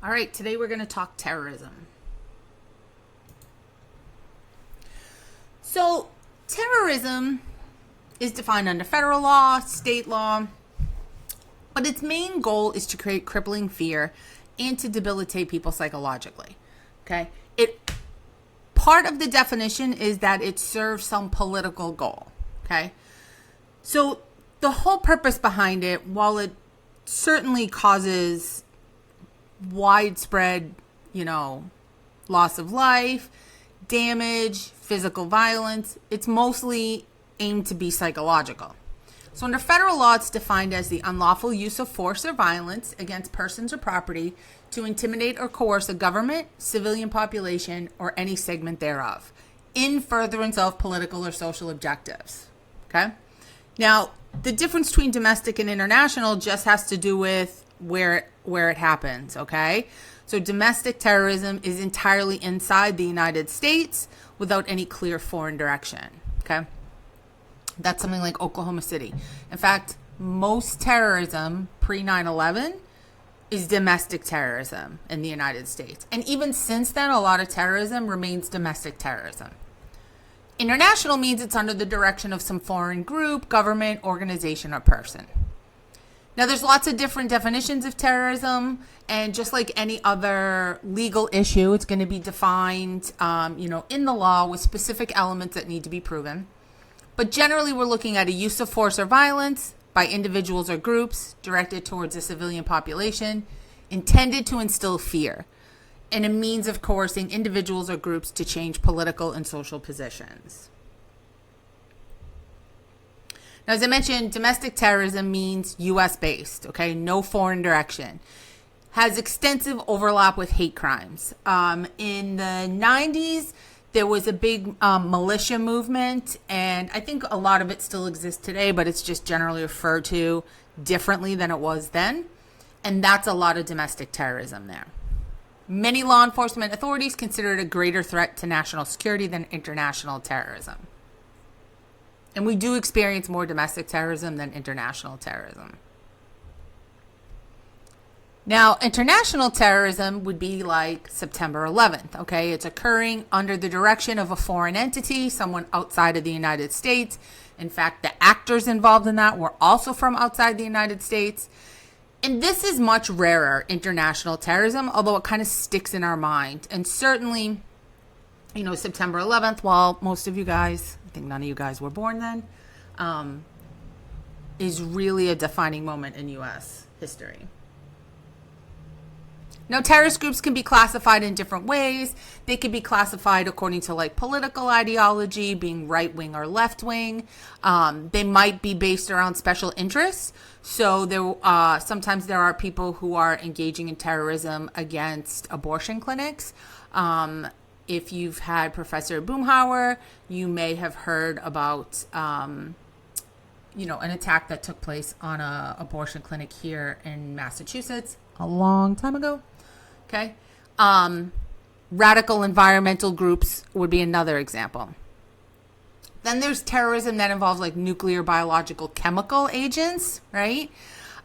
All right, today we're going to talk terrorism. So, terrorism is defined under federal law, state law, but its main goal is to create crippling fear and to debilitate people psychologically. Okay? Part of the definition is that it serves some political goal. Okay? So, the whole purpose behind it, while it certainly causes widespread, loss of life, damage, physical violence, it's mostly aimed to be psychological. So under federal law, it's defined as the unlawful use of force or violence against persons or property to intimidate or coerce a government, civilian population, or any segment thereof in furtherance of political or social objectives. Okay? Now, the difference between domestic and international just has to do with where it happens, okay? So domestic terrorism is entirely inside the United States without any clear foreign direction, okay? That's something like Oklahoma City. In fact, most terrorism pre 9/11 is domestic terrorism in the United States. And even since then, a lot of terrorism remains domestic terrorism. International means it's under the direction of some foreign group, government, organization, or person. Now, there's lots of different definitions of terrorism, and just like any other legal issue, it's going to be defined, in the law with specific elements that need to be proven. But generally, we're looking at a use of force or violence by individuals or groups directed towards a civilian population, intended to instill fear, and a means of coercing individuals or groups to change political and social positions. Now, as I mentioned, domestic terrorism means U.S. based, okay? No foreign direction. Has extensive overlap with hate crimes. In the 90s, there was a big militia movement, and I think a lot of it still exists today, but it's just generally referred to differently than it was then. And that's a lot of domestic terrorism there. Many law enforcement authorities consider it a greater threat to national security than international terrorism. And we do experience more domestic terrorism than international terrorism. Now, international terrorism would be like September 11th, okay? It's occurring under the direction of a foreign entity, someone outside of the United States. In fact, the actors involved in that were also from outside the United States. And this is much rarer, international terrorism, although it kind of sticks in our mind. And certainly, September 11th, while most of you guys, I think none of you guys were born then, is really a defining moment in U.S. history. Now, terrorist groups can be classified in different ways. They can be classified according to political ideology, being right-wing or left-wing. They might be based around special interests. So sometimes there are people who are engaging in terrorism against abortion clinics. If you've had Professor Boomhauer, you may have heard about, an attack that took place on an abortion clinic here in Massachusetts a long time ago. Okay. Radical environmental groups would be another example. Then there's terrorism that involves nuclear, biological, chemical agents, right?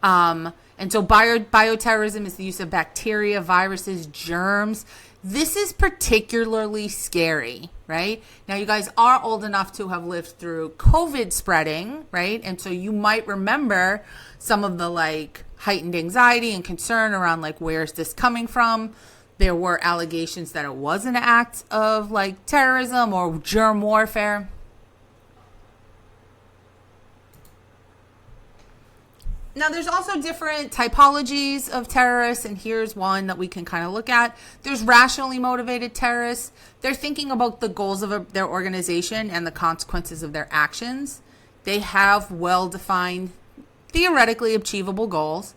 And so bioterrorism is the use of bacteria, viruses, germs. This is particularly scary, right? Now, you guys are old enough to have lived through COVID spreading, right? And so you might remember some of the heightened anxiety and concern around where is this coming from? There were allegations that it was an act of terrorism or germ warfare. Now, there's also different typologies of terrorists, and here's one that we can kind of look at. There's rationally motivated terrorists. They're thinking about the goals of their organization and the consequences of their actions. They have well-defined, theoretically achievable goals.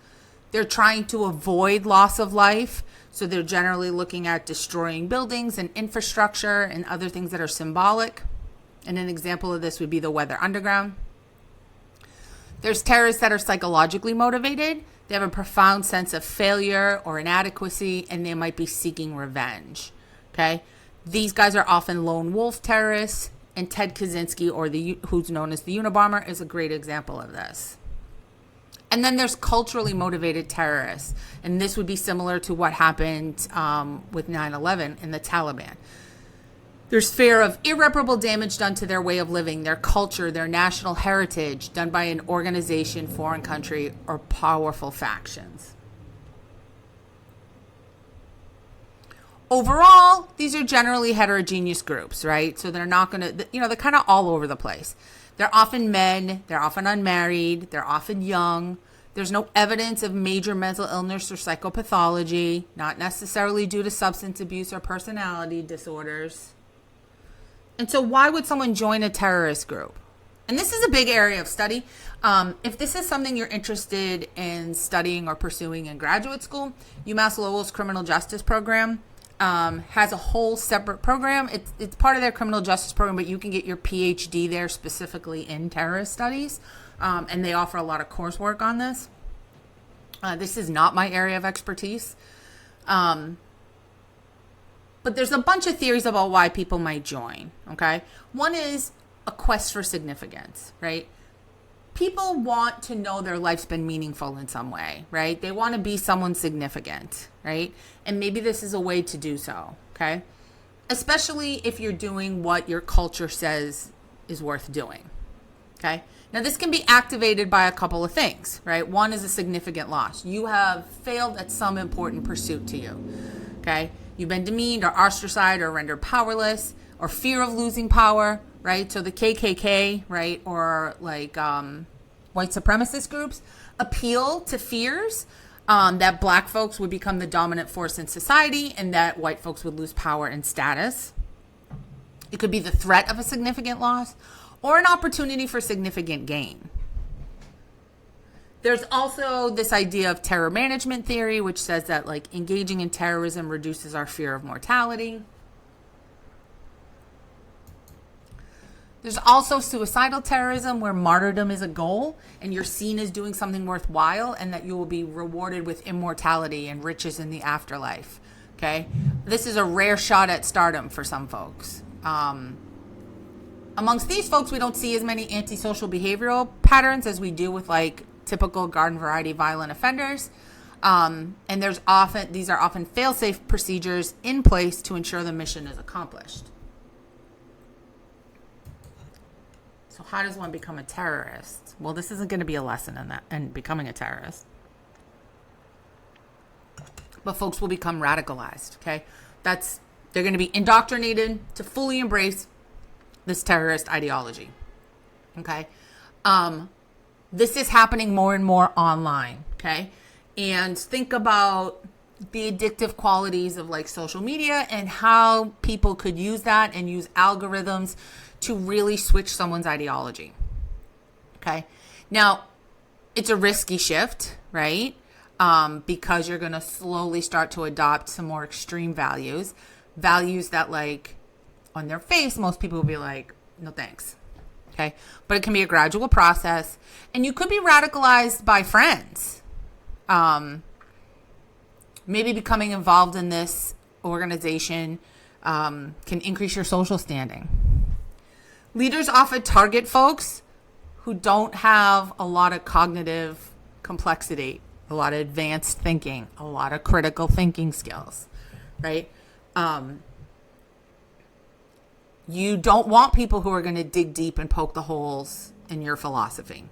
They're trying to avoid loss of life, so they're generally looking at destroying buildings and infrastructure and other things that are symbolic. And an example of this would be the Weather Underground. There's terrorists that are psychologically motivated. They have a profound sense of failure or inadequacy, and they might be seeking revenge. Okay? These guys are often lone wolf terrorists, and Ted Kaczynski, who's known as the Unabomber, is a great example of this. And then there's culturally motivated terrorists. And this would be similar to what happened with 9/11 in the Taliban. There's fear of irreparable damage done to their way of living, their culture, their national heritage, done by an organization, foreign country, or powerful factions. Overall, these are generally heterogeneous groups, right? So they're not going to, they're kind of all over the place. They're often men, they're often unmarried, they're often young. There's no evidence of major mental illness or psychopathology, not necessarily due to substance abuse or personality disorders. And so why would someone join a terrorist group? And this is a big area of study. If this is something you're interested in studying or pursuing in graduate school, UMass Lowell's criminal justice program has a whole separate program. It's part of their criminal justice program, but you can get your PhD there specifically in terrorist studies. And they offer a lot of coursework on this. This is not my area of expertise. But there's a bunch of theories about why people might join, okay? One is a quest for significance, right? People want to know their life's been meaningful in some way, right? They want to be someone significant, right? And maybe this is a way to do so, okay? Especially if you're doing what your culture says is worth doing, okay? Now, this can be activated by a couple of things, right? One is a significant loss. You have failed at some important pursuit to you, okay? You've been demeaned or ostracized or rendered powerless, or fear of losing power, right? So the KKK, right, or like white supremacist groups appeal to fears that black folks would become the dominant force in society and that white folks would lose power and status. It could be the threat of a significant loss or an opportunity for significant gain. There's also this idea of terror management theory, which says that like engaging in terrorism reduces our fear of mortality. There's also suicidal terrorism, where martyrdom is a goal and you're seen as doing something worthwhile and that you will be rewarded with immortality and riches in the afterlife. Okay? This is a rare shot at stardom for some folks. Amongst these folks, we don't see as many antisocial behavioral patterns as we do with like typical garden variety violent offenders. And these are often fail-safe procedures in place to ensure the mission is accomplished. So how does one become a terrorist? Well, this isn't going to be a lesson in that and becoming a terrorist. But folks will become radicalized, okay? They're going to be indoctrinated to fully embrace this terrorist ideology, okay? This is happening more and more online, okay? And think about the addictive qualities of like social media and how people could use that and use algorithms to really switch someone's ideology, okay? Now, it's a risky shift, right? Because you're going to slowly start to adopt some more extreme values that like on their face, most people will be like, no thanks. Okay. But it can be a gradual process, and you could be radicalized by friends. Maybe becoming involved in this organization can increase your social standing. Leaders often target folks who don't have a lot of cognitive complexity, a lot of advanced thinking, a lot of critical thinking skills, right? You don't want people who are going to dig deep and poke the holes in your philosophy.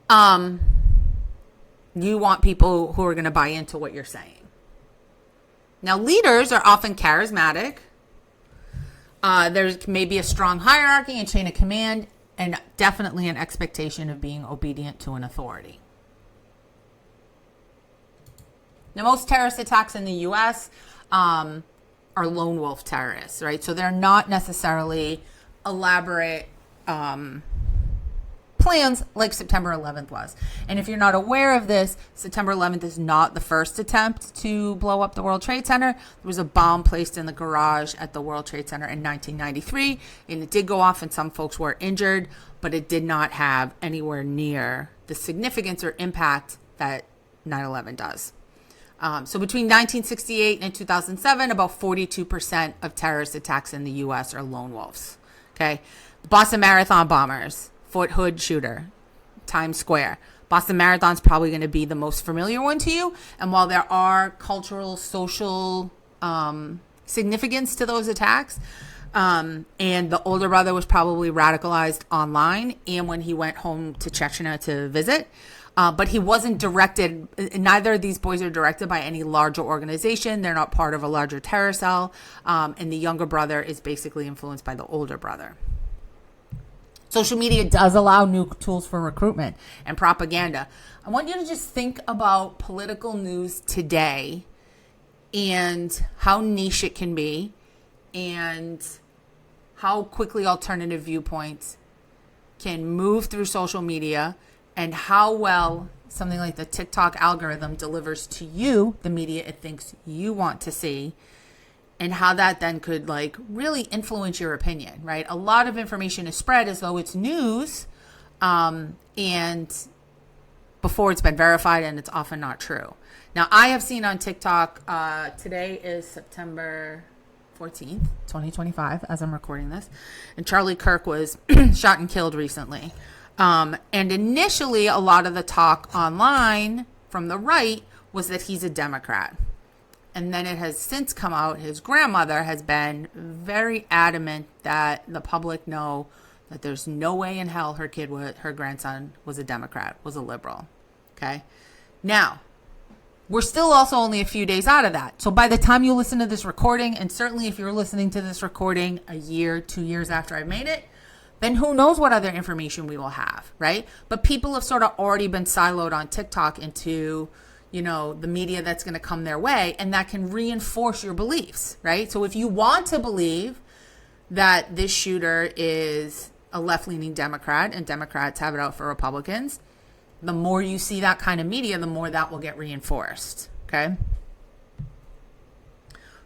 You want people who are going to buy into what you're saying. Now, leaders are often charismatic. There's maybe a strong hierarchy and chain of command, and definitely an expectation of being obedient to an authority. Now, most terrorist attacks in the U.S. Are lone wolf terrorists, right? So they're not necessarily elaborate plans like September 11th was. And if you're not aware of this, September 11th is not the first attempt to blow up the World Trade Center. There was a bomb placed in the garage at the World Trade Center in 1993, and it did go off and some folks were injured, but it did not have anywhere near the significance or impact that 9/11 does. So between 1968 and 2007, about 42% of terrorist attacks in the U.S. are lone wolves. Okay, the Boston Marathon bombers, Fort Hood shooter, Times Square. Boston Marathon's probably going to be the most familiar one to you. And while there are cultural, social significance to those attacks, and the older brother was probably radicalized online and when he went home to Chechnya to visit. But he wasn't directed, neither of these boys are directed by any larger organization. They're not part of a larger terror cell. And the younger brother is basically influenced by the older brother. Social media does allow new tools for recruitment and propaganda. I want you to just think about political news today and how niche it can be and how quickly alternative viewpoints can move through social media and how well something like the TikTok algorithm delivers to you the media it thinks you want to see, and how that then could like really influence your opinion, right? A lot of information is spread as though it's news, and before it's been verified, and it's often not true. Now, I have seen on TikTok, today is September 14th, 2025, as I'm recording this, and Charlie Kirk was shot and killed recently. And initially, a lot of the talk online from the right was that he's a Democrat. And then it has since come out, his grandmother has been very adamant that the public know that there's no way in hell her grandson was a Democrat, was a liberal. Okay. Now, we're still also only a few days out of that. So by the time you listen to this recording, and certainly if you're listening to this recording a year, 2 years after I made it, then who knows what other information we will have, right? But people have sort of already been siloed on TikTok into, the media that's going to come their way, and that can reinforce your beliefs, right? So if you want to believe that this shooter is a left-leaning Democrat and Democrats have it out for Republicans, the more you see that kind of media, the more that will get reinforced, okay?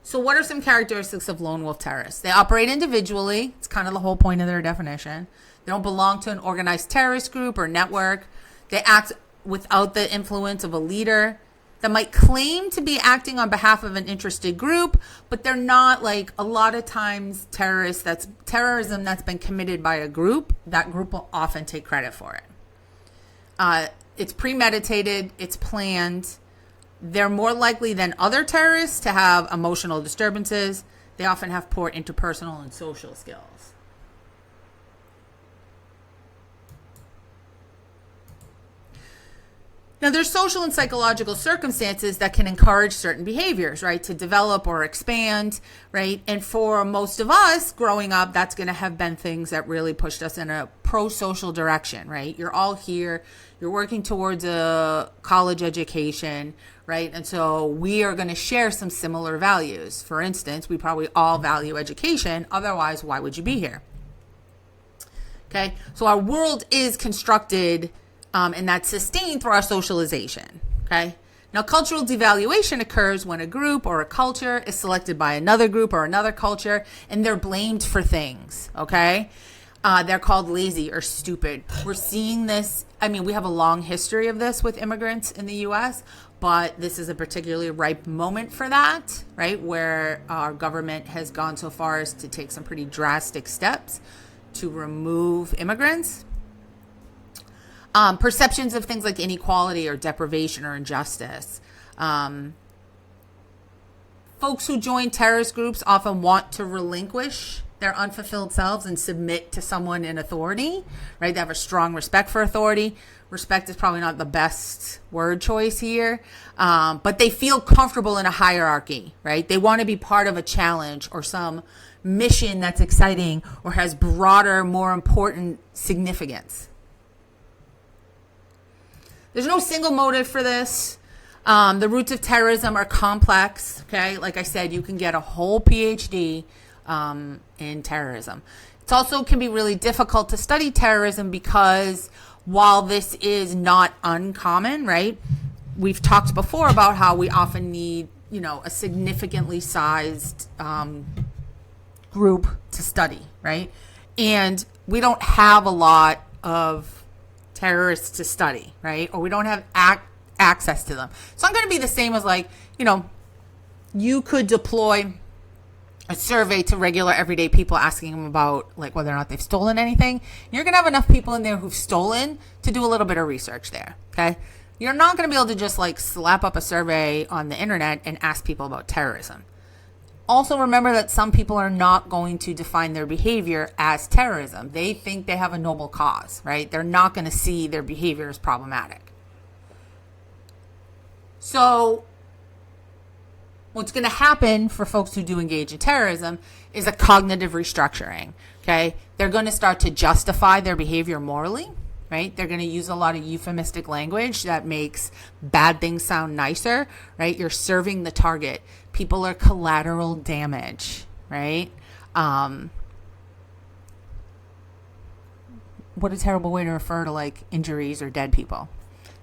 So what are some characteristics of lone wolf terrorists? They operate individually. It's kind of the whole point of their definition. They don't belong to an organized terrorist group or network. They act without the influence of a leader that might claim to be acting on behalf of an interested group, but they're not. Like a lot of times terrorism that's been committed by a group, that group will often take credit for it. It's premeditated, it's planned. They're more likely than other terrorists to have emotional disturbances. They often have poor interpersonal and social skills. Now, there's social and psychological circumstances that can encourage certain behaviors, right, to develop or expand, right? And for most of us growing up, that's going to have been things that really pushed us in a pro-social direction, right? You're all here. You're working towards a college education, right? And so we are going to share some similar values. For instance, we probably all value education. Otherwise, why would you be here? Okay, so our world is constructed and that's sustained through our socialization, okay? Now, cultural devaluation occurs when a group or a culture is selected by another group or another culture, and they're blamed for things, okay? They're called lazy or stupid. We're seeing this. I mean, we have a long history of this with immigrants in the U.S., but this is a particularly ripe moment for that, right? Where our government has gone so far as to take some pretty drastic steps to remove immigrants. Perceptions of things like inequality or deprivation or injustice. Folks who join terrorist groups often want to relinquish their unfulfilled selves and submit to someone in authority, right? They have a strong respect for authority. Respect is probably not the best word choice here, but they feel comfortable in a hierarchy, right? They want to be part of a challenge or some mission that's exciting or has broader, more important significance. There's no single motive for this. The roots of terrorism are complex, okay? Like I said, you can get a whole PhD in terrorism. It also can be really difficult to study terrorism because while this is not uncommon, right? We've talked before about how we often need, a significantly sized group to study, right? And we don't have a lot of terrorists to study, right? Or we don't have access to them. So I'm going to be the same as you could deploy a survey to regular everyday people asking them about like whether or not they've stolen anything, you're going to have enough people in there who've stolen to do a little bit of research there. Okay. You're not going to be able to just like slap up a survey on the internet and ask people about terrorism. Also remember that some people are not going to define their behavior as terrorism. They think they have a noble cause, right? They're not going to see their behavior as problematic. So what's going to happen for folks who do engage in terrorism is a cognitive restructuring, okay? They're going to start to justify their behavior morally, right? They're going to use a lot of euphemistic language that makes bad things sound nicer, right? You're serving the target. People are collateral damage, right? What a terrible way to refer to like injuries or dead people,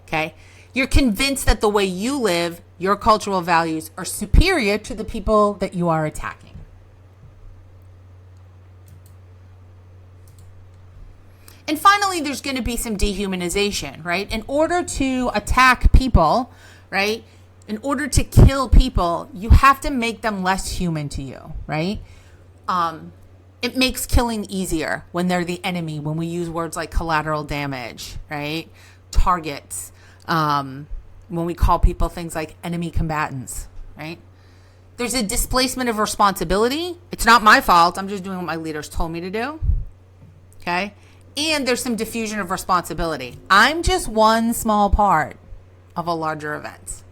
okay? You're convinced that the way you live, your cultural values are superior to the people that you are attacking. And finally, there's going to be some dehumanization, right? In order to attack people, right? In order to kill people, you have to make them less human to you, right? It makes killing easier when they're the enemy, when we use words like collateral damage, right? Targets. When we call people things like enemy combatants, right? There's a displacement of responsibility. It's not my fault. I'm just doing what my leaders told me to do. Okay? And there's some diffusion of responsibility. I'm just one small part of a larger event.